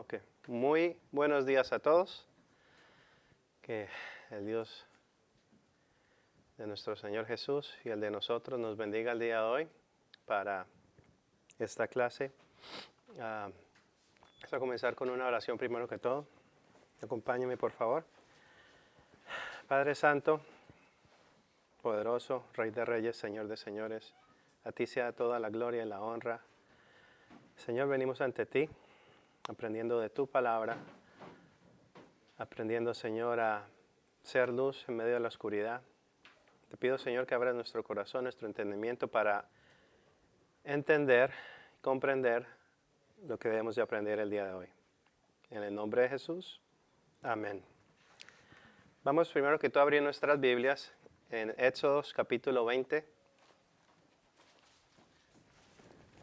Ok, muy buenos días a todos. Que el Dios de nuestro Señor Jesús y el de nosotros nos bendiga el día de hoy para esta clase. Vamos a comenzar con una oración primero que todo. Acompáñenme por favor. Padre Santo, poderoso, Rey de Reyes, Señor de Señores, a ti sea toda la gloria y la honra. Señor, venimos ante ti, aprendiendo de tu palabra, aprendiendo, Señor, a ser luz en medio de la oscuridad. Te pido, Señor, que abras nuestro corazón, nuestro entendimiento para entender, comprender lo que debemos de aprender el día de hoy. En el nombre de Jesús, amén. Vamos primero que todo a abrir nuestras Biblias en Éxodos capítulo 20,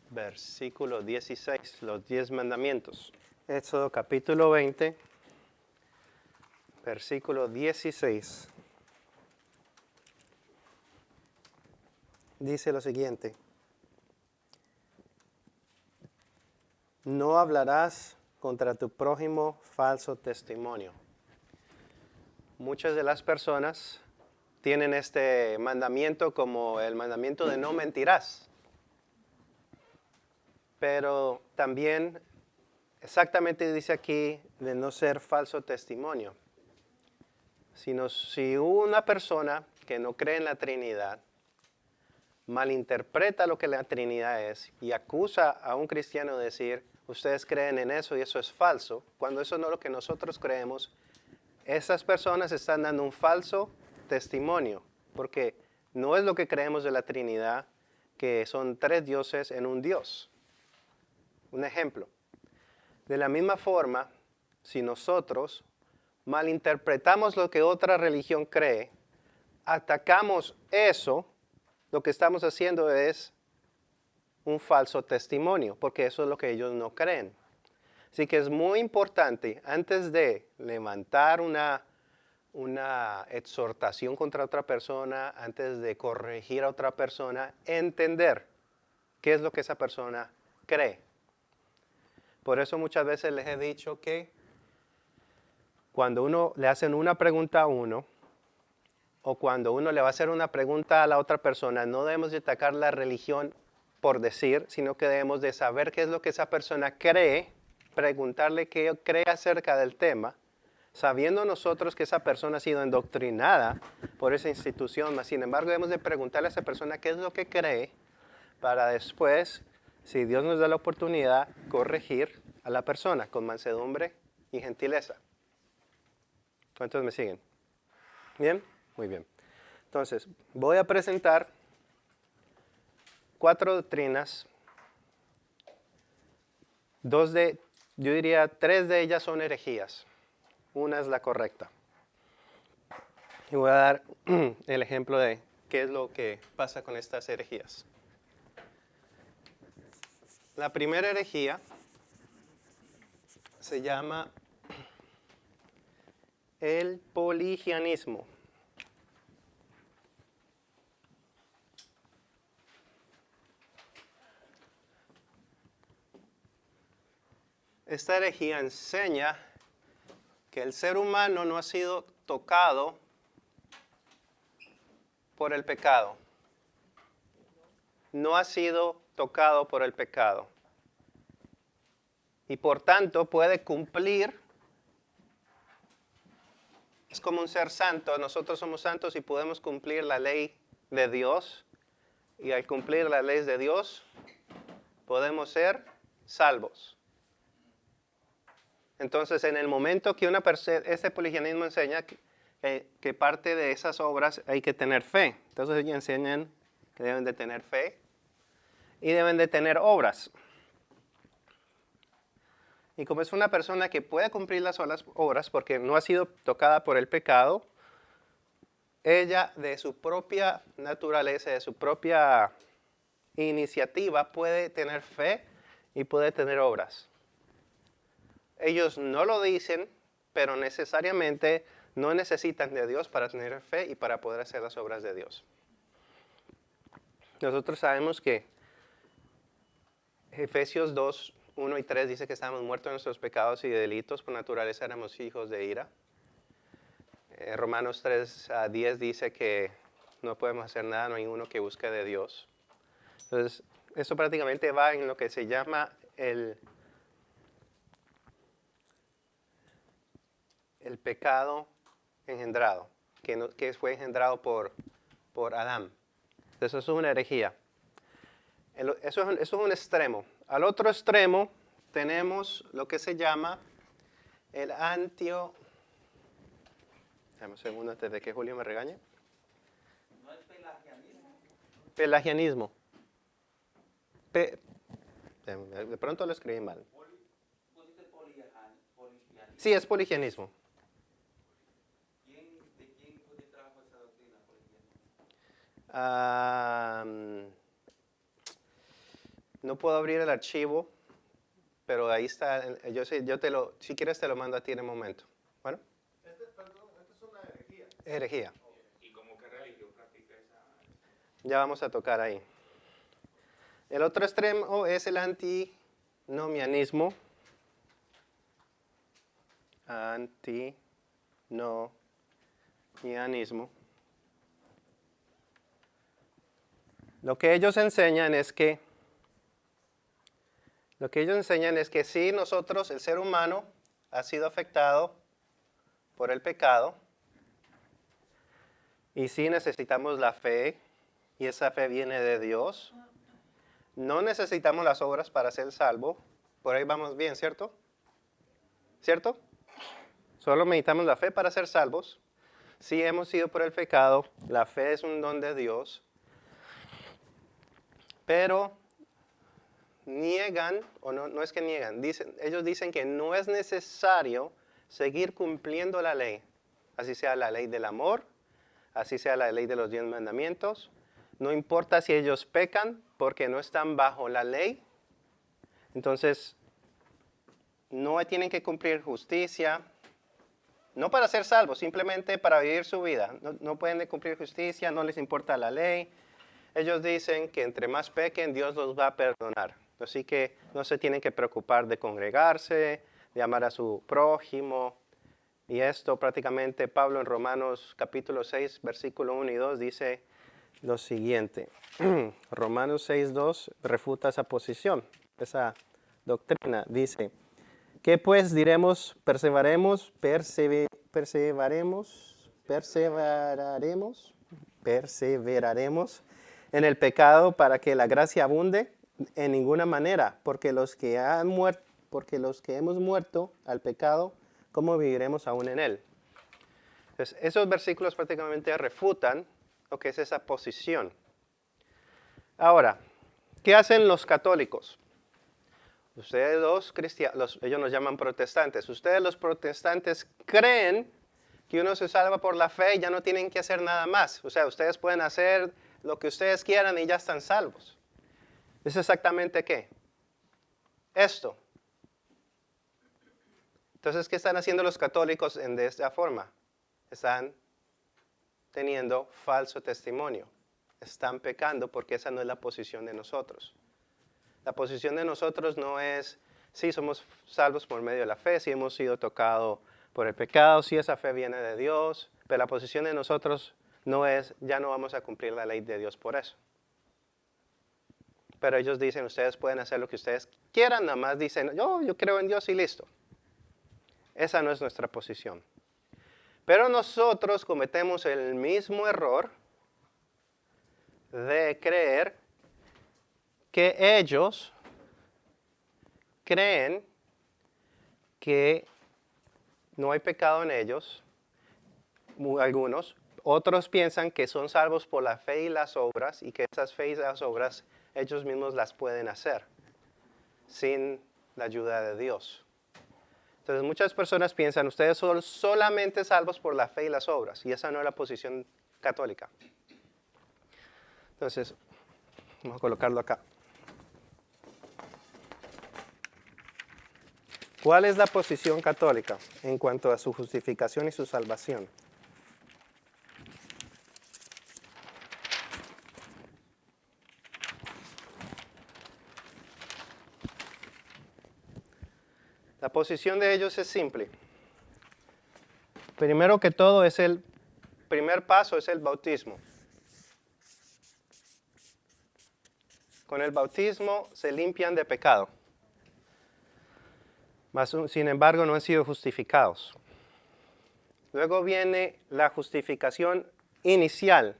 versículo 16, los 10 mandamientos. Éxodo capítulo 20, versículo 16. Dice lo siguiente: no hablarás contra tu prójimo falso testimonio. Muchas de las personas tienen este mandamiento como el mandamiento de no mentirás. Pero también exactamente dice aquí de no ser falso testimonio. Si una persona que no cree en la Trinidad malinterpreta lo que la Trinidad es y acusa a un cristiano de decir, ustedes creen en eso y eso es falso, cuando eso no es lo que nosotros creemos, esas personas están dando un falso testimonio, porque no es lo que creemos de la Trinidad, que son tres dioses en un Dios. Un ejemplo, de la misma forma, si nosotros malinterpretamos lo que otra religión cree, atacamos eso, lo que estamos haciendo es un falso testimonio, porque eso es lo que ellos no creen. Así que es muy importante, antes de levantar una exhortación contra otra persona, antes de corregir a otra persona, entender qué es lo que esa persona cree. Por eso muchas veces les he dicho que cuando uno le hacen una pregunta a uno, o cuando uno le va a hacer una pregunta a la otra persona, no debemos de atacar la religión por decir, sino que debemos de saber qué es lo que esa persona cree, preguntarle qué cree acerca del tema, sabiendo nosotros que esa persona ha sido endoctrinada por esa institución, mas sin embargo debemos de preguntarle a esa persona qué es lo que cree, para después, si Dios nos da la oportunidad, corregir a la persona con mansedumbre y gentileza. ¿Cuántos me siguen? ¿Bien? Muy bien. Entonces, voy a presentar 4 doctrinas. Yo diría 3 de ellas son herejías. Una es la correcta. Y voy a dar el ejemplo de qué es lo que pasa con estas herejías. La primera herejía se llama el pelagianismo. Esta herejía enseña que el ser humano no ha sido tocado por el pecado. No ha sido tocado por el pecado. Y por tanto puede cumplir. Es como un ser santo. Nosotros somos santos y podemos cumplir la ley de Dios. Y al cumplir la ley de Dios, podemos ser salvos. Entonces, en el momento que este pelagianismo enseña que parte de esas obras hay que tener fe. Entonces, ellos enseñan que deben de tener fe y deben de tener obras. Y como es una persona que puede cumplir las obras porque no ha sido tocada por el pecado, ella de su propia naturaleza, de su propia iniciativa, puede tener fe y puede tener obras. Ellos no lo dicen, pero necesariamente no necesitan de Dios para tener fe y para poder hacer las obras de Dios. Nosotros sabemos que Efesios 2 1 y 3 dice que estamos muertos en nuestros pecados y delitos, por naturaleza éramos hijos de ira. Romanos 3 a 10 dice que no podemos hacer nada, no hay uno que busque de Dios. Entonces, esto prácticamente va en lo que se llama el pecado engendrado, que fue engendrado por Adán. Entonces, eso es una herejía. Eso es un extremo. Al otro extremo tenemos lo que se llama el Dame un segundo antes de que Julio me regañe. ¿No es pelagianismo? Pelagianismo. De pronto lo escribí mal. ¿Pusiste poligianismo? Sí, es poligianismo. ¿De quién fue que trajo esa doctrina poligianismo? No puedo abrir el archivo, pero ahí está. Si quieres te lo mando a ti en un momento. Bueno. Esta es una herejía. Herejía. ¿Y cómo qué religión practica esa? Ya vamos a tocar ahí. El otro extremo es el antinomianismo. Antinomianismo. Lo que ellos enseñan es que si nosotros, el ser humano, ha sido afectado por el pecado, y si necesitamos la fe, y esa fe viene de Dios, no necesitamos las obras para ser salvo. Por ahí vamos bien, ¿cierto? ¿Cierto? Solo necesitamos la fe para ser salvos. Si hemos sido por el pecado, la fe es un don de Dios. Pero niegan, o no es que niegan, ellos dicen que no es necesario seguir cumpliendo la ley. Así sea la ley del amor, así sea la ley de los 10 mandamientos. No importa si ellos pecan porque no están bajo la ley. Entonces, no tienen que cumplir justicia. No para ser salvos, simplemente para vivir su vida. No pueden cumplir justicia, no les importa la ley. Ellos dicen que entre más pequen, Dios los va a perdonar. Así que no se tienen que preocupar de congregarse, de amar a su prójimo. Y esto prácticamente Pablo en Romanos capítulo 6, versículo 1 y 2 dice lo siguiente. Romanos 6, 2 refuta esa posición, esa doctrina. Dice, ¿qué pues diremos? ¿Perseveraremos en el pecado para que la gracia abunde? En ninguna manera, porque los que hemos muerto al pecado, ¿cómo viviremos aún en él? Entonces, esos versículos prácticamente refutan lo que es esa posición. Ahora, ¿qué hacen los católicos? Ustedes los cristianos, ellos nos llaman protestantes. Ustedes los protestantes creen que uno se salva por la fe y ya no tienen que hacer nada más. O sea, ustedes pueden hacer lo que ustedes quieran y ya están salvos. ¿Es exactamente qué? Esto. Entonces, ¿qué están haciendo los católicos de esta forma? Están teniendo falso testimonio. Están pecando porque esa no es la posición de nosotros. La posición de nosotros no es, sí, somos salvos por medio de la fe, sí hemos sido tocados por el pecado, sí esa fe viene de Dios, pero la posición de nosotros no es, ya no vamos a cumplir la ley de Dios por eso. Pero ellos dicen, ustedes pueden hacer lo que ustedes quieran, nada más dicen, yo creo en Dios y listo. Esa no es nuestra posición. Pero nosotros cometemos el mismo error de creer que ellos creen que no hay pecado en ellos, algunos. Otros piensan que son salvos por la fe y las obras y que esas fe y las obras ellos mismos las pueden hacer sin la ayuda de Dios. Entonces muchas personas piensan, ustedes son solamente salvos por la fe y las obras, y esa no es la posición católica. Entonces, vamos a colocarlo acá. ¿Cuál es la posición católica en cuanto a su justificación y su salvación? posición de ellos es simple. Primero que todo, el primer paso es el bautismo. Con el bautismo se limpian de pecado. Mas, sin embargo, no han sido justificados. Luego viene la justificación inicial.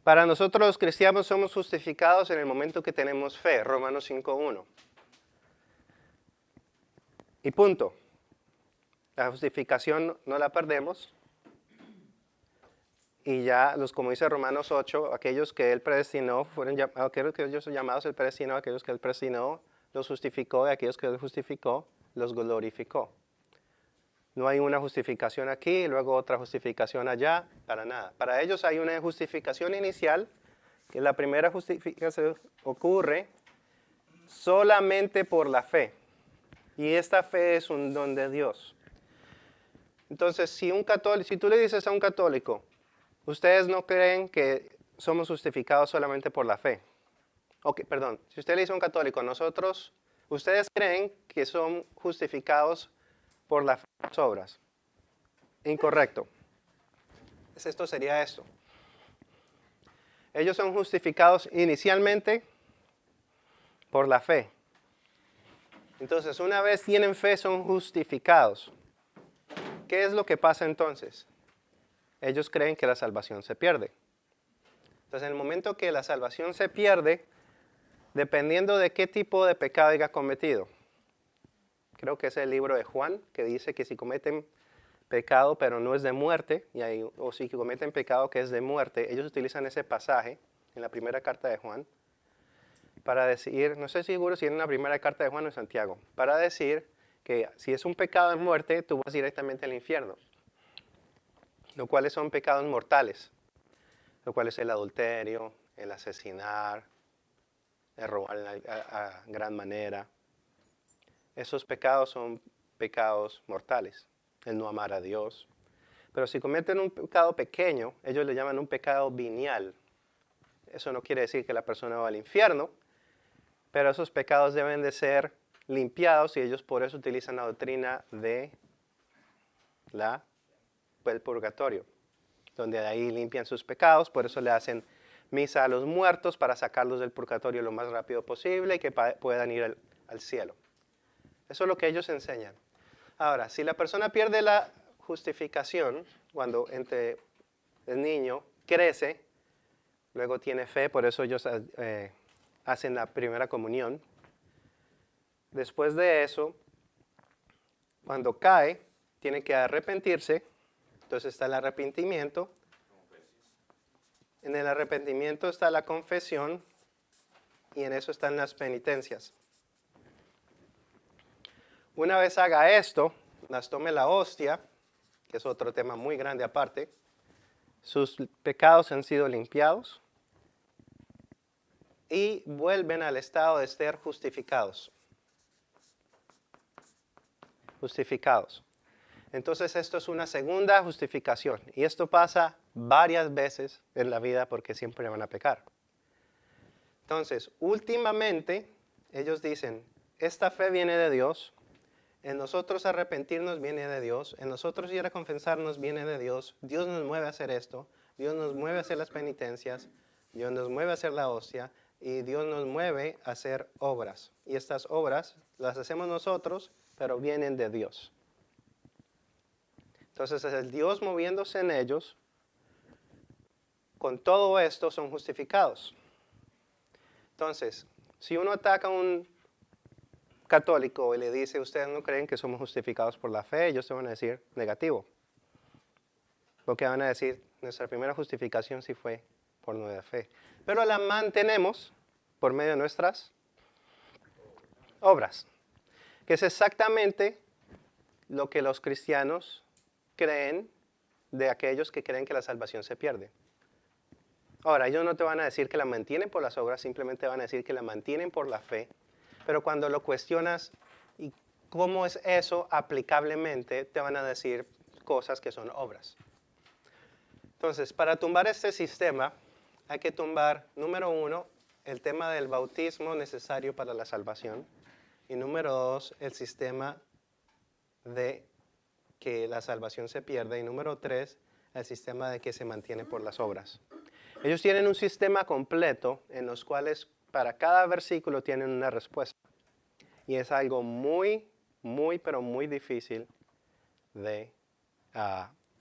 Para nosotros los cristianos somos justificados en el momento que tenemos fe, Romanos 5:1. Y punto. La justificación no la perdemos. Y ya, como dice Romanos 8, aquellos que Él predestinó, aquellos que ellos son llamados, Él predestinó, aquellos que Él predestinó, los justificó, y aquellos que Él justificó, los glorificó. No hay una justificación aquí y luego otra justificación allá, para nada. Para ellos hay una justificación inicial, que la primera justificación ocurre solamente por la fe. Y esta fe es un don de Dios. Entonces, si tú le dices a un católico, ustedes no creen que somos justificados solamente por la fe. Si usted le dice a un católico, ustedes creen que son justificados por las obras. Incorrecto. Esto sería esto. Ellos son justificados inicialmente por la fe. Entonces, una vez tienen fe, son justificados. ¿Qué es lo que pasa entonces? Ellos creen que la salvación se pierde. Entonces, en el momento que la salvación se pierde, dependiendo de qué tipo de pecado haya cometido. Creo que es el libro de Juan, que dice que si cometen pecado, pero no es de muerte, o si cometen pecado que es de muerte, ellos utilizan ese pasaje en la primera carta de Juan, para decir, no estoy seguro si en la primera carta de Juan o en Santiago, para decir que si es un pecado de muerte, tú vas directamente al infierno. Lo cual son pecados mortales, lo cual es el adulterio, el asesinar, el robar a gran manera. Esos pecados son pecados mortales, el no amar a Dios. Pero si cometen un pecado pequeño, ellos le llaman un pecado venial. Eso no quiere decir que la persona va al infierno, pero esos pecados deben de ser limpiados y ellos por eso utilizan la doctrina de el purgatorio, donde de ahí limpian sus pecados, por eso le hacen misa a los muertos para sacarlos del purgatorio lo más rápido posible y que puedan ir al cielo. Eso es lo que ellos enseñan. Ahora, si la persona pierde la justificación, cuando el niño crece, luego tiene fe, por eso ellos hacen la primera comunión. Después de eso, cuando cae, tiene que arrepentirse. Entonces está el arrepentimiento. En el arrepentimiento está la confesión y en eso están las penitencias. Una vez haga esto, las tome la hostia, que es otro tema muy grande aparte, sus pecados han sido limpiados y vuelven al estado de ser justificados. Justificados. Entonces esto es una segunda justificación y esto pasa varias veces en la vida porque siempre van a pecar. Entonces, últimamente ellos dicen, esta fe viene de Dios, en nosotros arrepentirnos viene de Dios, en nosotros ir a confesarnos viene de Dios, Dios nos mueve a hacer esto, Dios nos mueve a hacer las penitencias, Dios nos mueve a hacer la hostia y Dios nos mueve a hacer obras. Y estas obras las hacemos nosotros, pero vienen de Dios. Entonces es el Dios moviéndose en ellos. Con todo esto son justificados. Entonces, si uno ataca a un católico y le dice, ustedes no creen que somos justificados por la fe, ellos te van a decir negativo. Porque van a decir, nuestra primera justificación sí fue por nuestra fe. Pero la mantenemos por medio de nuestras obras. Que es exactamente lo que los cristianos creen de aquellos que creen que la salvación se pierde. Ahora, ellos no te van a decir que la mantienen por las obras, simplemente van a decir que la mantienen por la fe. Pero cuando lo cuestionas, ¿y cómo es eso aplicablemente? Te van a decir cosas que son obras. Entonces, para tumbar este sistema, hay que tumbar, número uno, el tema del bautismo necesario para la salvación. Y número 2, el sistema de que la salvación se pierde. Y número 3, el sistema de que se mantiene por las obras. Ellos tienen un sistema completo en los cuales para cada versículo tienen una respuesta. Y es algo muy, pero muy difícil de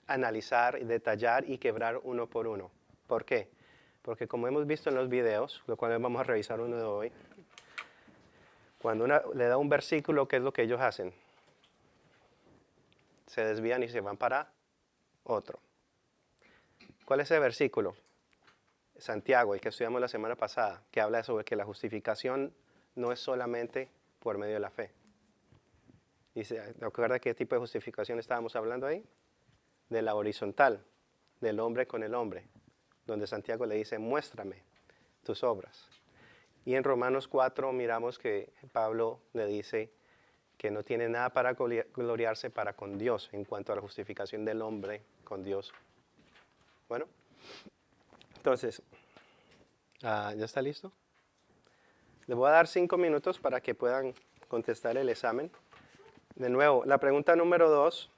analizar, detallar y quebrar uno por uno. ¿Por qué? Porque como hemos visto en los videos, lo cual vamos a revisar uno de hoy, cuando uno le da un versículo, ¿qué es lo que ellos hacen? Se desvían y se van para otro. ¿Cuál es ese versículo? Santiago, el que estudiamos la semana pasada, que habla sobre que la justificación no es solamente por medio de la fe. Dice, ¿te acuerdas qué tipo de justificación estábamos hablando ahí? De la horizontal, del hombre con el hombre, donde Santiago le dice, muéstrame tus obras. Y en Romanos 4 miramos que Pablo le dice que no tiene nada para gloriarse para con Dios en cuanto a la justificación del hombre con Dios. Bueno, entonces, ¿ya está listo? Les voy a dar 5 minutos para que puedan contestar el examen. De nuevo, la pregunta número 2,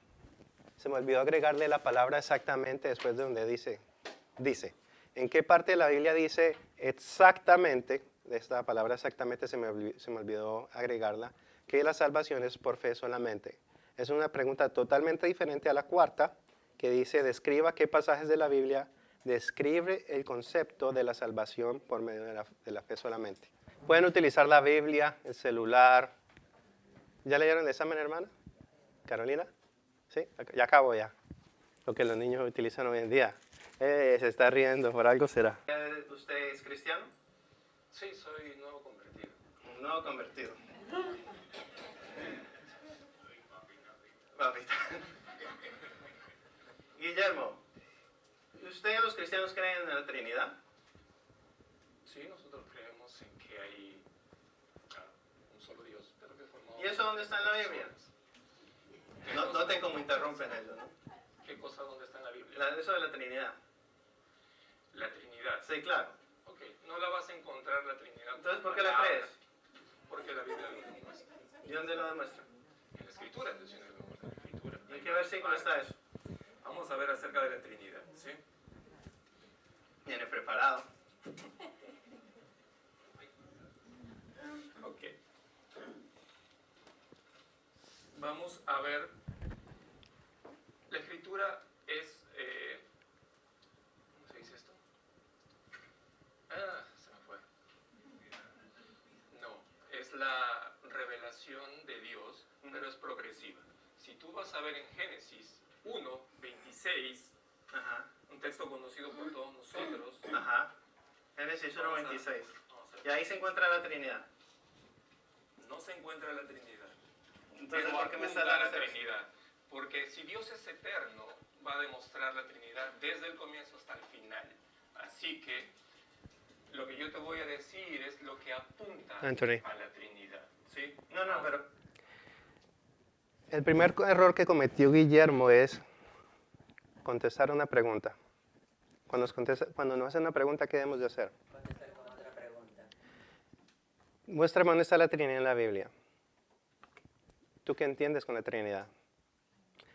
se me olvidó agregarle la palabra exactamente después de donde dice. ¿En qué parte de la Biblia dice exactamente, esta palabra exactamente se me olvidó agregarla, que la salvación es por fe solamente? Es una pregunta totalmente diferente a la cuarta, que dice, describa qué pasajes de la Biblia describe el concepto de la salvación por medio de la fe solamente. Pueden utilizar la Biblia, el celular. ¿Ya leyeron el examen, hermana? ¿Carolina? ¿Sí? Ya acabo ya. Lo que los niños utilizan hoy en día. Se está riendo, por algo será. ¿Usted es cristiano? Sí, soy nuevo convertido. Nuevo convertido. Papita. Guillermo, ¿usted y los cristianos creen en la Trinidad? Sí, nosotros creemos en que hay un solo Dios, pero que formó... ¿Y eso dónde está en la Biblia? Noten cómo interrumpen eso, ¿no? ¿Qué cosa dónde está en la Biblia? Eso de la Trinidad. La Trinidad. Sí, claro. Ok, no la vas a encontrar la Trinidad. Entonces, ¿por qué la crees? Porque la Biblia lo demuestra. ¿Y dónde lo demuestra? En la Escritura, es decir, en la Escritura. ¿En qué versículo está eso? Vamos a ver acerca de la Trinidad, ¿sí? Viene preparado. Ok. Vamos a ver. La Escritura es... ¿cómo se dice esto? Se me fue. No, es la revelación de Dios, pero es progresiva. Si tú vas a ver en Génesis 1, 26, Ajá. un texto conocido por todos nosotros. Ajá. Génesis 1:26. Y ahí se encuentra la Trinidad. No se encuentra la Trinidad. Entonces, Pero ¿por qué me está apunta a dando la eso? Trinidad? Porque si Dios es eterno, va a demostrar la Trinidad desde el comienzo hasta el final. Así que lo que yo te voy a decir es lo que apunta Anthony. a la Trinidad. ¿Sí? No, pero... El primer error que cometió Guillermo es contestar una pregunta. Cuando nos hacen una pregunta, ¿qué debemos de hacer? Contestar con otra pregunta. Muéstrame dónde está la Trinidad en la Biblia. ¿Tú qué entiendes con la Trinidad?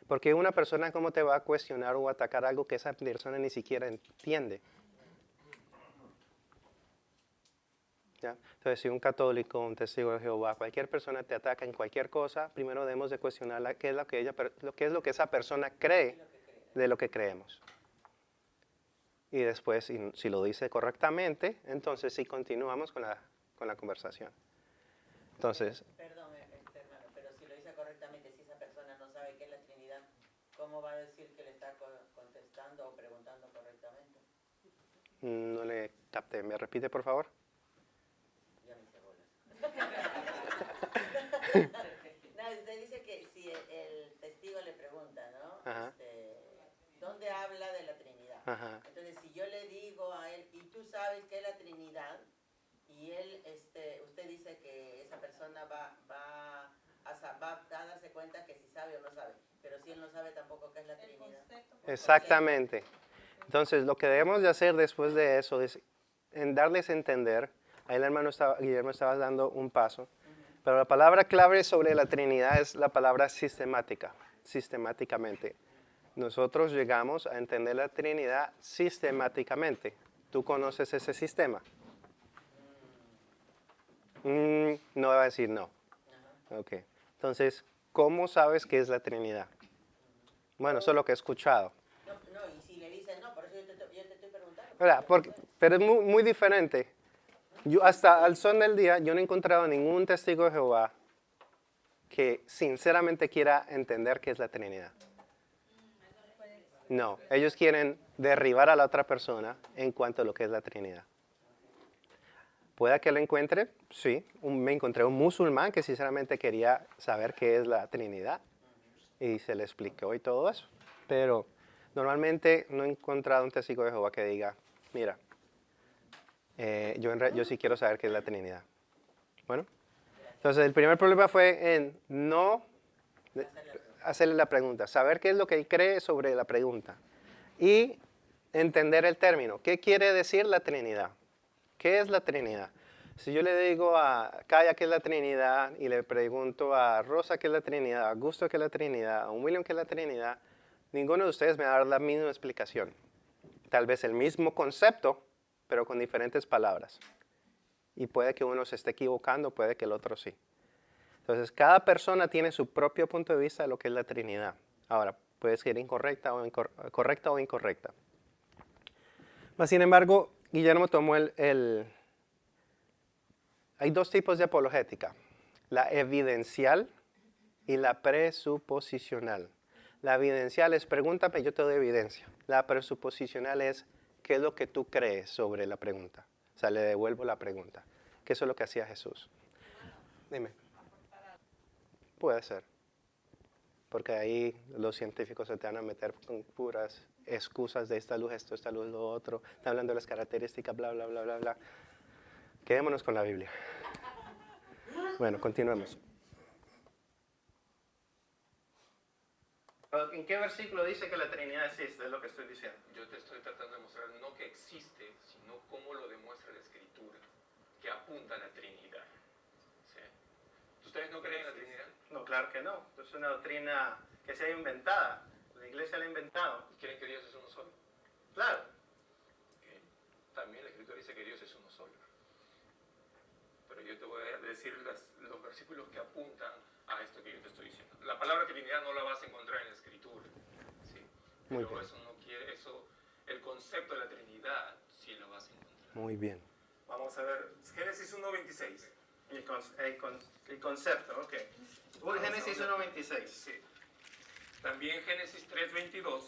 Porque una persona, ¿cómo te va a cuestionar o atacar algo que esa persona ni siquiera entiende? ¿Ya? Entonces, si un católico, un testigo de Jehová, cualquier persona te ataca en cualquier cosa, primero debemos de cuestionar qué es lo que esa persona cree de lo que creemos. Y después, si lo dice correctamente, entonces sí continuamos con la conversación. Entonces, Perdón, hermano, pero si lo dice correctamente, si esa persona no sabe qué es la Trinidad, ¿cómo va a decir que le está contestando o preguntando correctamente? no le capté. ¿Me repite, por favor? Ya me hice bolas. No, usted dice que si el testigo le pregunta, ¿no? Ajá. ¿Dónde habla de la Trinidad? Ajá. Entonces, si yo le digo a él, y tú sabes que es la Trinidad, y él, usted dice que esa persona va a darse cuenta que si sabe o no sabe, pero si él no sabe tampoco qué es la Trinidad. Exactamente. Entonces, lo que debemos de hacer después de eso es en darles a entender, ahí el hermano Guillermo estaba dando un paso, Pero la palabra clave sobre la Trinidad es la palabra sistemática, sistemáticamente. Nosotros llegamos a entender la Trinidad sistemáticamente. ¿Tú conoces ese sistema? No va a decir no. Ok. Entonces, ¿cómo sabes qué es la Trinidad? Bueno, eso es lo que he escuchado. No, y si le dicen no, por eso yo te estoy preguntando. ¿Verdad? Pero es muy, muy diferente. Yo hasta al son del día, yo no he encontrado ningún testigo de Jehová que sinceramente quiera entender qué es la Trinidad. No, ellos quieren derribar a la otra persona en cuanto a lo que es la Trinidad. ¿Puede que lo encuentre? Sí, me encontré un musulmán que sinceramente quería saber qué es la Trinidad y se le explicó y todo eso. Pero normalmente no he encontrado un testigo de Jehová que diga, mira, yo sí quiero saber qué es la Trinidad. Bueno, entonces el primer problema fue en no hacerle la pregunta, saber qué es lo que él cree sobre la pregunta y entender el término. ¿Qué quiere decir la Trinidad? ¿Qué es la Trinidad? Si yo le digo a Kaya qué es la Trinidad y le pregunto a Rosa qué es la Trinidad, a Augusto qué es la Trinidad, a William qué es la Trinidad, ninguno de ustedes me va a dar la misma explicación. Tal vez el mismo concepto, pero con diferentes palabras. Y puede que uno se esté equivocando, puede que el otro sí. Entonces, cada persona tiene su propio punto de vista de lo que es la Trinidad. Ahora, puede ser incorrecta o incorrecta. Mas, sin embargo, Guillermo tomó hay dos tipos de apologética, la evidencial y la presuposicional. La evidencial es pregúntame, yo te doy evidencia. La presuposicional es qué es lo que tú crees sobre la pregunta. O sea, le devuelvo la pregunta. Que eso es lo que hacía Jesús. Dime. Puede ser. Porque ahí los científicos se te van a meter con puras excusas de esta luz, esto, esta luz, lo otro. Están hablando de las características, bla, bla, bla, bla, bla. Quedémonos con la Biblia. Bueno, continuemos. ¿En qué versículo dice que la Trinidad existe? Es lo que estoy diciendo. Yo te estoy tratando de mostrar no que existe, sino cómo lo demuestra la Escritura, que apunta a la Trinidad. ¿Sí? ¿Ustedes no creen en la Trinidad? No, claro que no. Es una doctrina que se ha inventada. La iglesia la ha inventado. ¿Creen que Dios es uno solo? Claro. Okay. También la Escritura dice que Dios es uno solo. Pero yo te voy a decir los versículos que apuntan a esto que yo te estoy diciendo. La palabra Trinidad no la vas a encontrar en la Escritura. ¿Sí? Muy Pero bien. eso no quiere, el concepto de la Trinidad sí lo vas a encontrar. Muy bien. Vamos a ver, Génesis 1.26. El concepto, ok. Génesis 1.26. Sí. También Génesis 3.22.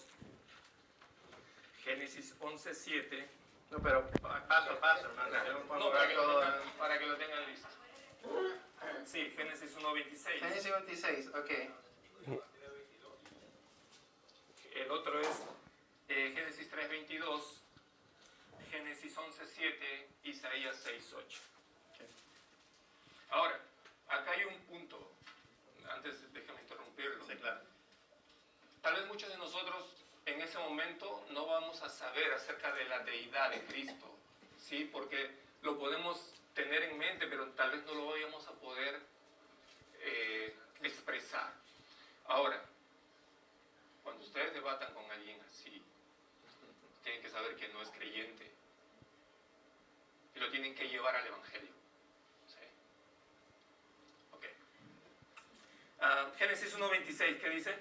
Génesis 11.7. No, pero paso a paso, hermano. Yo no puedo No, ver todo. para que lo tengan listo. Sí, Génesis 1.26. Génesis 26, ok. El otro es Génesis 3.22, Génesis 11.7, Isaías 6.8. Ahora, acá hay un punto, antes déjame interrumpirlo. Sí, claro. Tal vez muchos de nosotros en ese momento no vamos a saber acerca de la deidad de Cristo, ¿sí? Porque lo podemos tener en mente, pero tal vez no lo vayamos a poder expresar. Ahora, cuando ustedes debatan con alguien así, tienen que saber que no es creyente y lo tienen que llevar al Evangelio. ¿Sí? Ok. Génesis 1.26, ¿qué dice?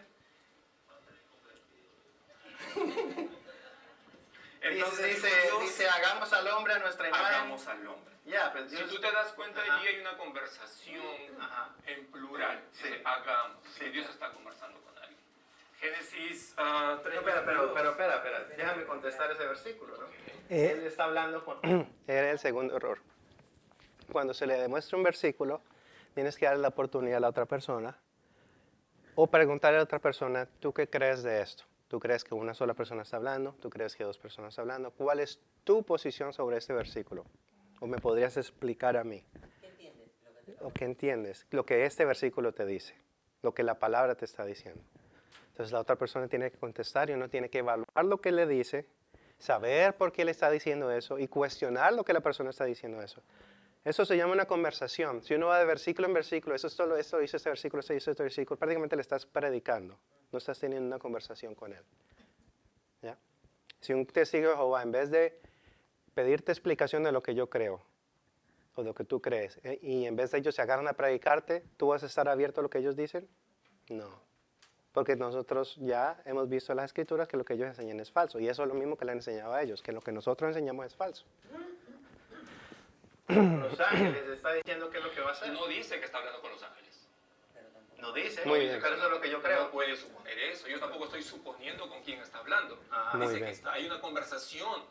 Entonces dice, hagamos al hombre a nuestra imagen. hagamos al hombre. Ya, pues Si Dios... tú te das cuenta, Ajá. allí hay una conversación Ajá. en plural. Sí. Dice, hagamos. Sí. Y Dios está conversando con alguien. Génesis 3. No, espera. Déjame contestar ese versículo, ¿no? Él está hablando con... Era el segundo error. Cuando se le demuestra un versículo, tienes que darle la oportunidad a la otra persona o preguntarle a la otra persona, ¿tú qué crees de esto? ¿Tú crees que una sola persona está hablando? ¿Tú crees que dos personas están hablando? ¿Cuál es tu posición sobre este versículo? ¿O me podrías explicar a mí? ¿Qué entiendes? ¿O qué entiendes? Lo que este versículo te dice, lo que la palabra te está diciendo. Entonces la otra persona tiene que contestar y uno tiene que evaluar lo que le dice, saber por qué le está diciendo eso y cuestionar lo que la persona está diciendo eso. Eso se llama una conversación. Si uno va de versículo en versículo, eso es solo esto, dice este versículo, esto dice este versículo, prácticamente le estás predicando. No estás teniendo una conversación con él. ¿Ya? Si un testigo de Jehová, en vez de pedirte explicación de lo que yo creo, o de lo que tú crees, y en vez de ellos se agarran a predicarte, ¿tú vas a estar abierto a lo que ellos dicen? No. Porque nosotros ya hemos visto en las Escrituras que lo que ellos enseñan es falso. Y eso es lo mismo que le han enseñado a ellos, que lo que nosotros enseñamos es falso. Los ángeles está diciendo qué es lo que va a hacer. No dice que está hablando con los ángeles. No dice, Muy no dice, bien. pero eso es lo que yo No creo. puede suponer eso. Yo tampoco estoy suponiendo con quién está hablando. Muy Dice bien. que hay una conversación.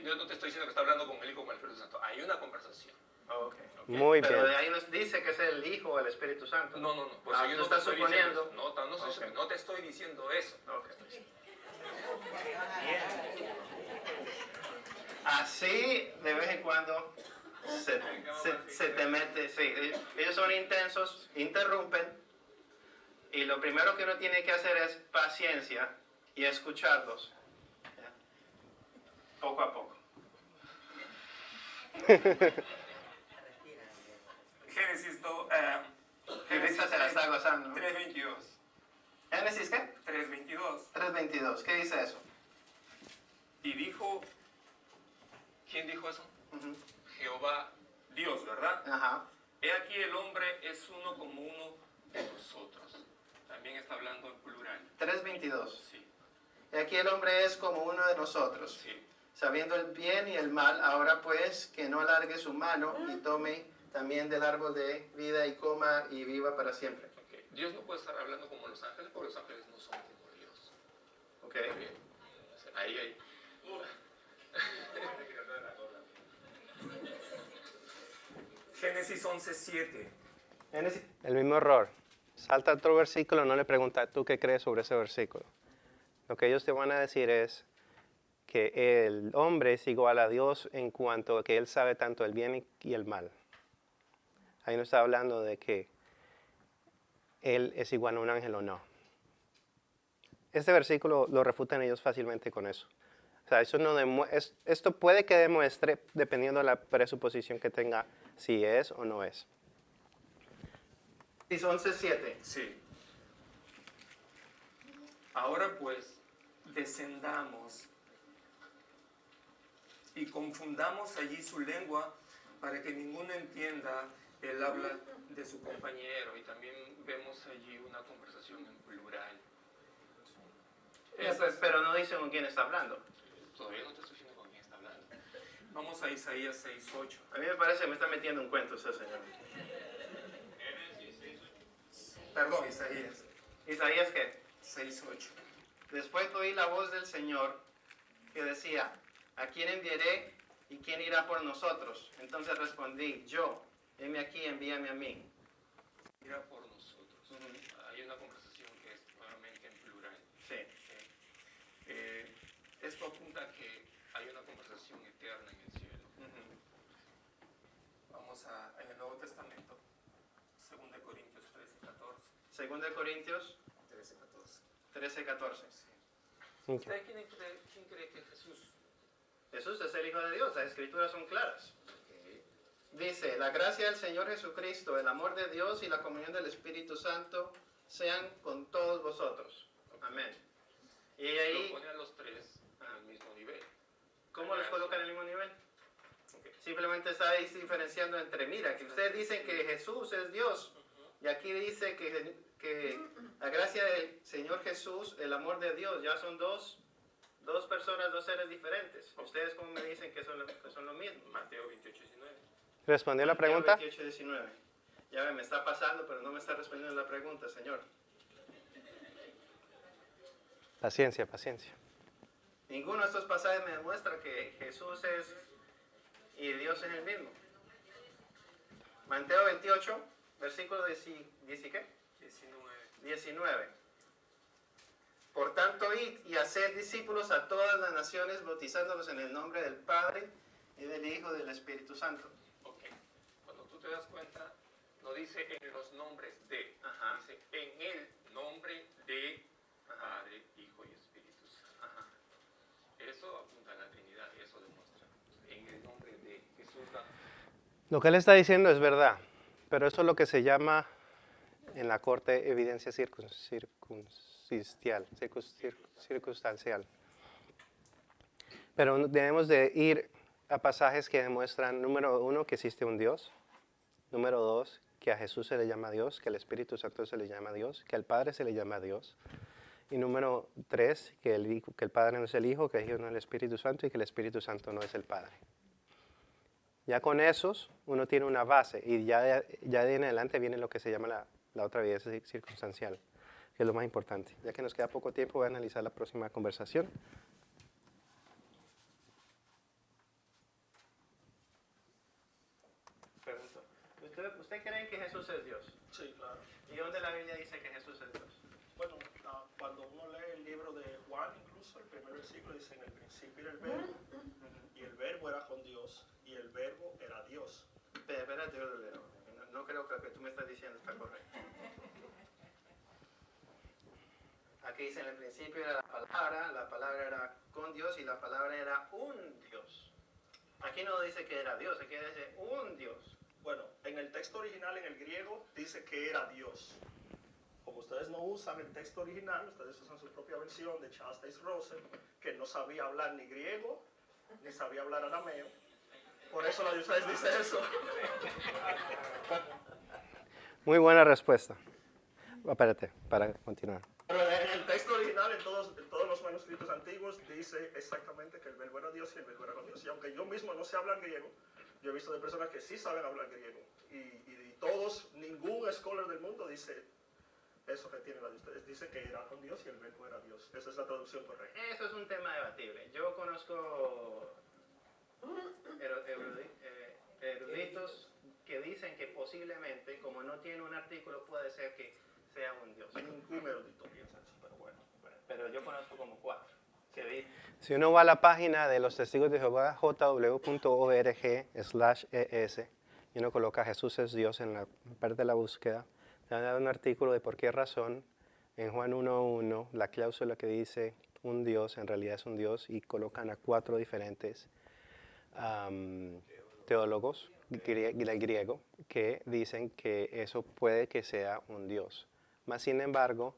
Yo no te estoy diciendo que está hablando con él y con el Espíritu Santo. Hay una conversación. Okay. Muy Pero bien. de ahí nos dice que es el Hijo o el Espíritu Santo. No. Por eso yo tú no te estás estoy suponiendo. diciendo eso. No te estoy diciendo eso. Okay. Así, de vez en cuando, se te mete. Sí, ellos son intensos, interrumpen. Y lo primero que uno tiene que hacer es paciencia y escucharlos. ¿Ya? Poco a poco. Génesis Elisa se la está gozando. 3:22. ¿Génesis qué? 3:22. 3:22. ¿Qué dice eso? Y dijo, ¿quién dijo eso? Ujú. Jehová, Dios, ¿verdad? Ajá. He aquí el hombre es uno como uno de nosotros. También está hablando en plural. 3:22. Sí, Y aquí el hombre es como uno de nosotros, sí. sabiendo el bien y el mal. Ahora pues que no alargue su mano y tome también del árbol de vida y coma y viva para siempre. Okay. Dios no puede estar hablando como los ángeles, porque los ángeles no son como Dios. ¿Ok? Muy bien. Ahí. Génesis 11:7. Génesis. El mismo error. Salta otro versículo, no le pregunta tú qué crees sobre ese versículo. Lo que ellos te van a decir es que el hombre es igual a Dios en cuanto a que él sabe tanto el bien y el mal. Ahí no está hablando de que él es igual a un ángel o no. Este versículo lo refutan ellos fácilmente con eso. O sea, eso no esto puede que demuestre, dependiendo de la presuposición que tenga, si es o no es. Génesis 11:7. Sí. Ahora pues, descendamos y confundamos allí su lengua para que ninguno entienda el habla de su compañero. Y también vemos allí una conversación en plural. Pero no dice con quién está hablando. Todavía no te estoy diciendo con quién está hablando. Vamos a Isaías 6:8. A mí me parece que me está metiendo un cuento ese señor. Perdón, Isaías ¿Isaías qué? 6:8. Después oí la voz del Señor que decía, ¿a quién enviaré y quién irá por nosotros? Entonces respondí, yo, heme aquí, envíame a mí. Mira por nosotros. Hay una conversación que es nuevamente en plural. Sí. Esto apunta a que hay una conversación eterna en el cielo. Vamos en el Nuevo Testamento, 2 Corintios 13:14. 2 Corintios 13:14. Ok. ¿Usted quién cree que es Jesús? Jesús es el Hijo de Dios, las Escrituras son claras. Dice, la gracia del Señor Jesucristo, el amor de Dios y la comunión del Espíritu Santo sean con todos vosotros. Amén. Y ahí, Lo pone a los tres en el mismo nivel. ¿cómo los colocan en el mismo nivel? Simplemente está ahí diferenciando entre, mira, que ustedes dicen que Jesús es Dios, y aquí dice que la gracia del Señor Jesús, el amor de Dios, ya son dos personas, dos seres diferentes. ¿Ustedes cómo me dicen que son lo mismo? Mateo 28:19. ¿Respondió la pregunta? 28:19. Ya ve, me está pasando, pero no me está respondiendo la pregunta, Señor. Paciencia, paciencia. Ninguno de estos pasajes me demuestra que Jesús es y Dios es el mismo. Mateo 28, versículo 19. Por tanto, id y haced discípulos a todas las naciones, bautizándolos en el nombre del Padre y del Hijo y del Espíritu Santo. Ok. Cuando tú te das cuenta, no dice en los nombres de, Ajá. dice en el nombre de Padre, Hijo y Espíritu Santo. Ajá. Eso apunta a la Trinidad, eso demuestra. En el nombre de Jesús da Lo que él está diciendo es verdad, pero eso es lo que se llama en la corte evidencia circunstancial. Pero debemos de ir a pasajes que demuestran, número 1, que existe un Dios. Número 2, que a Jesús se le llama Dios, que al Espíritu Santo se le llama Dios, que al Padre se le llama Dios. Y número 3, que el Padre no es el Hijo, que el Hijo no es el Espíritu Santo y que el Espíritu Santo no es el Padre. Ya con esos uno tiene una base y ya de en adelante viene lo que se llama la otra evidencia circunstancial, que es lo más importante. Ya que nos queda poco tiempo, voy a analizar la próxima conversación. Pregunto, ¿usted cree que Jesús es Dios? Sí, claro. ¿Y dónde la Biblia dice que Jesús es Dios? Bueno, cuando uno lee el libro de Juan, incluso el primer versículo dice, en el principio era el verbo, y el verbo era con Dios, y el verbo era Dios. Espérate, yo lo leo. No creo que lo que tú me estás diciendo está correcto. Aquí dice, en el principio era la palabra era con Dios y la palabra era un Dios. Aquí no dice que era Dios, aquí dice un Dios. Bueno, en el texto original, en el griego, dice que era Dios. Como ustedes no usan el texto original, ustedes usan su propia versión de Chastain Rosen, que no sabía hablar ni griego, ni sabía hablar arameo. Por eso la de ustedes dice eso. Muy buena respuesta. Espérate, para continuar. Pero en el texto original, en todos los manuscritos antiguos, dice exactamente que el verbo era Dios y el verbo era con Dios. Y aunque yo mismo no sé hablar griego, yo he visto de personas que sí saben hablar griego. Y todos, ningún scholar del mundo dice eso que tiene la de ustedes. Dice que era con Dios y el verbo era Dios. Esa es la traducción correcta. Eso es un tema debatible. Yo conozco eruditos que dicen que posiblemente, como no tiene un artículo, puede ser que sea un Dios. Ningún erudito piensa eso, pero bueno. Pero yo conozco como 4 que dicen. Si uno va a la página de los testigos de Jehová, jw.org/es, y uno coloca Jesús es Dios en la parte de la búsqueda, te van a dar un artículo de por qué razón en Juan 1.1 la cláusula que dice un Dios en realidad es un Dios y colocan a 4 diferentes teólogos del griego que dicen que eso puede que sea un Dios. Mas sin embargo,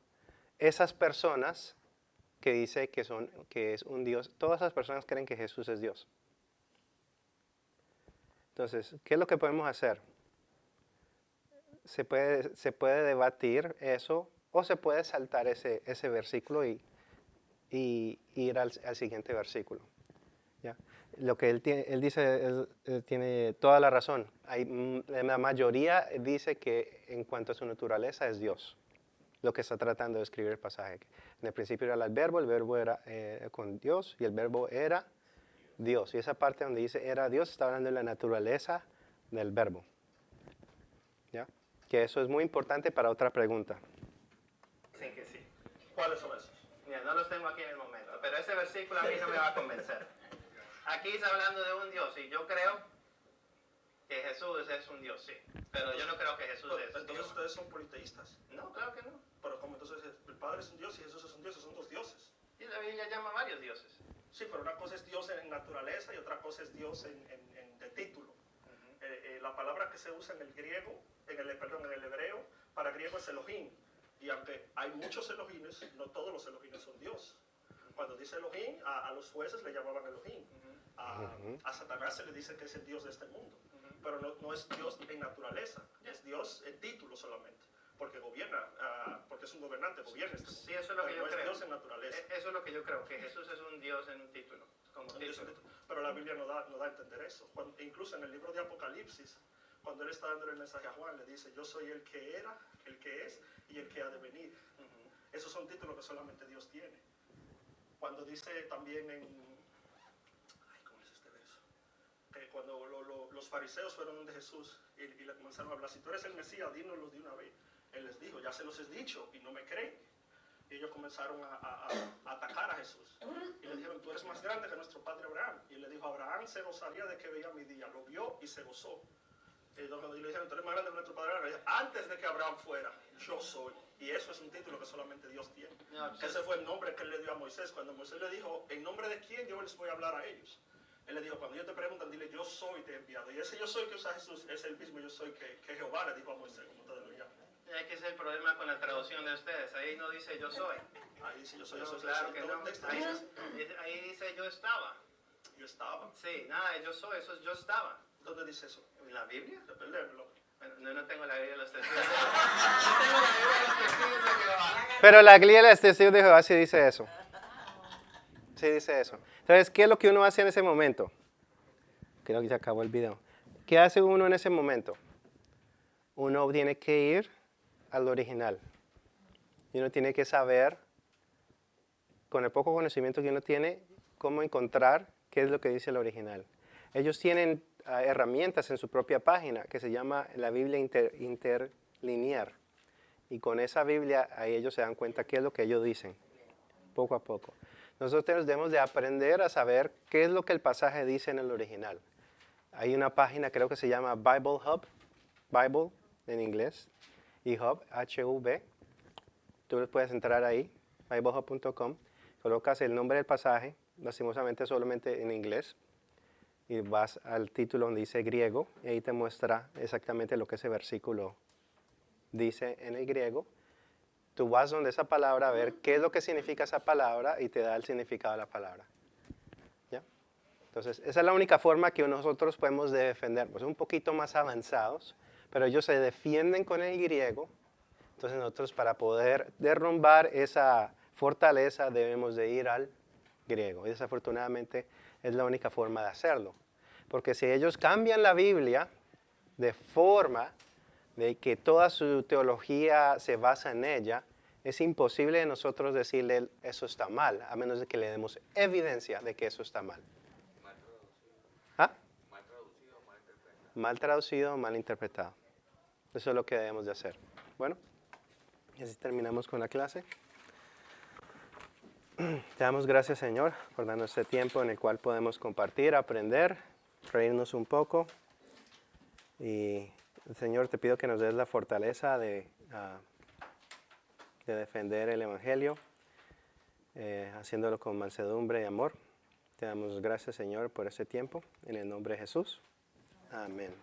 esas personas que dice que es un Dios, todas esas personas creen que Jesús es Dios. Entonces, ¿qué es lo que podemos hacer? Se puede debatir eso o se puede saltar ese versículo y ir al siguiente versículo. ¿Ya? Lo que él dice, él tiene toda la razón. La mayoría dice que en cuanto a su naturaleza es Dios, lo que está tratando de escribir el pasaje. En el principio era el verbo era con Dios y el verbo era Dios. Y esa parte donde dice era Dios está hablando de la naturaleza del verbo. ¿Ya? Que eso es muy importante para otra pregunta. Dicen que sí. ¿Cuáles son esos? Mira, no los tengo aquí en el momento, pero ese versículo a mí no me va a convencer. Aquí está hablando de un Dios y yo creo que Jesús es un Dios, sí. Pero yo no creo que Jesús es Entonces Dios. ustedes son politeístas. No, claro que no. Pero como entonces el Padre es un Dios y Jesús es un Dios, son dos dioses. Y la Biblia llama a varios dioses. Sí, pero una cosa es Dios en naturaleza y otra cosa es Dios de título. La palabra que se usa en el griego, en el hebreo, para griego es Elohim. Y aunque hay muchos Elohines, no todos los Elohines son Dios. Cuando dice Elohim, a los jueces le llamaban Elohim. A Satanás se le dice que es el Dios de este mundo. Pero no es Dios en naturaleza, es Dios en título solamente. Porque gobierna, porque es un gobernante, gobierna este mundo. Sí, eso es lo que yo no es creo. Dios en naturaleza. Eso es lo que yo creo, que Jesús es un Dios en un título. Como título. Pero la Biblia no da a entender eso. Incluso en el libro de Apocalipsis, cuando él está dándole el mensaje a Juan, le dice, yo soy el que era, el que es y el que ha de venir. Esos son títulos que solamente Dios tiene. Cuando dice también ¿cómo es este verso? Que cuando los fariseos fueron donde Jesús y le comenzaron a hablar, si tú eres el Mesías, dínoslo de una vez. Él les dijo, ya se los he dicho y no me creen. Y ellos comenzaron a atacar a Jesús. Y le dijeron, tú eres más grande que nuestro padre Abraham. Y él le dijo, Abraham se gozaría de que veía mi día. Lo vio y se gozó. Y le dijeron, tú eres más grande que nuestro padre Abraham. Le dijo, antes de que Abraham fuera, yo soy. Y eso es un título que solamente Dios tiene. No, Ese fue el nombre que él le dio a Moisés. Cuando Moisés le dijo, ¿en nombre de quién yo les voy a hablar a ellos? Él le dijo, cuando ellos te preguntan, dile, yo soy te he enviado. Y ese yo soy que usa Jesús es el mismo yo soy que Jehová le dijo a Moisés, como ustedes lo llaman. Y aquí es el problema con la traducción de ustedes. Ahí no dice yo soy. Ahí dice yo soy, No, yo soy. claro que Todo no. el texto Ahí, dice, ahí dice yo estaba. yo estaba. Sí, nada, yo soy, eso es yo estaba. ¿Dónde dice eso? ¿En la Biblia? Léemelo. Bueno, no tengo la Biblia de los testigos de Jehová. No tengo la Biblia de los testigos de Jehová. Pero la Biblia de los testigos de Jehová sí dice eso. Sí dice eso. Entonces, ¿qué es lo que uno hace en ese momento? Creo que ya acabó el video. ¿Qué hace uno en ese momento? Uno tiene que ir al original. Y uno tiene que saber, con el poco conocimiento que uno tiene, cómo encontrar qué es lo que dice el original. Ellos tienen herramientas en su propia página que se llama la Biblia interlinear. Y con esa Biblia, ahí ellos se dan cuenta qué es lo que ellos dicen, poco a poco. Nosotros debemos de aprender a saber qué es lo que el pasaje dice en el original. Hay una página, creo que se llama Bible Hub, Bible en inglés, y Hub, H-U-B. Tú puedes entrar ahí, biblehub.com, colocas el nombre del pasaje, lastimosamente solamente en inglés, y vas al título donde dice griego, y ahí te muestra exactamente lo que ese versículo dice en el griego. Tú vas donde esa palabra a ver qué es lo que significa esa palabra y te da el significado de la palabra. ¿Ya? Entonces, esa es la única forma que nosotros podemos defendernos. Un poquito más avanzados, pero ellos se defienden con el griego. Entonces, nosotros para poder derrumbar esa fortaleza debemos de ir al griego. Y desafortunadamente es la única forma de hacerlo. Porque si ellos cambian la Biblia de forma de que toda su teología se basa en ella, es imposible de nosotros decirle eso está mal, a menos de que le demos evidencia de que eso está mal. Mal traducido. ¿Ah? Mal traducido, mal interpretado. Mal traducido, mal interpretado. Eso es lo que debemos de hacer. Bueno, y así terminamos con la clase. Te damos gracias, Señor, por darnos este tiempo en el cual podemos compartir, aprender, reírnos un poco. Y, Señor, te pido que nos des la fortaleza de defender el Evangelio, haciéndolo con mansedumbre y amor. Te damos gracias, Señor, por este tiempo. En el nombre de Jesús. Amén.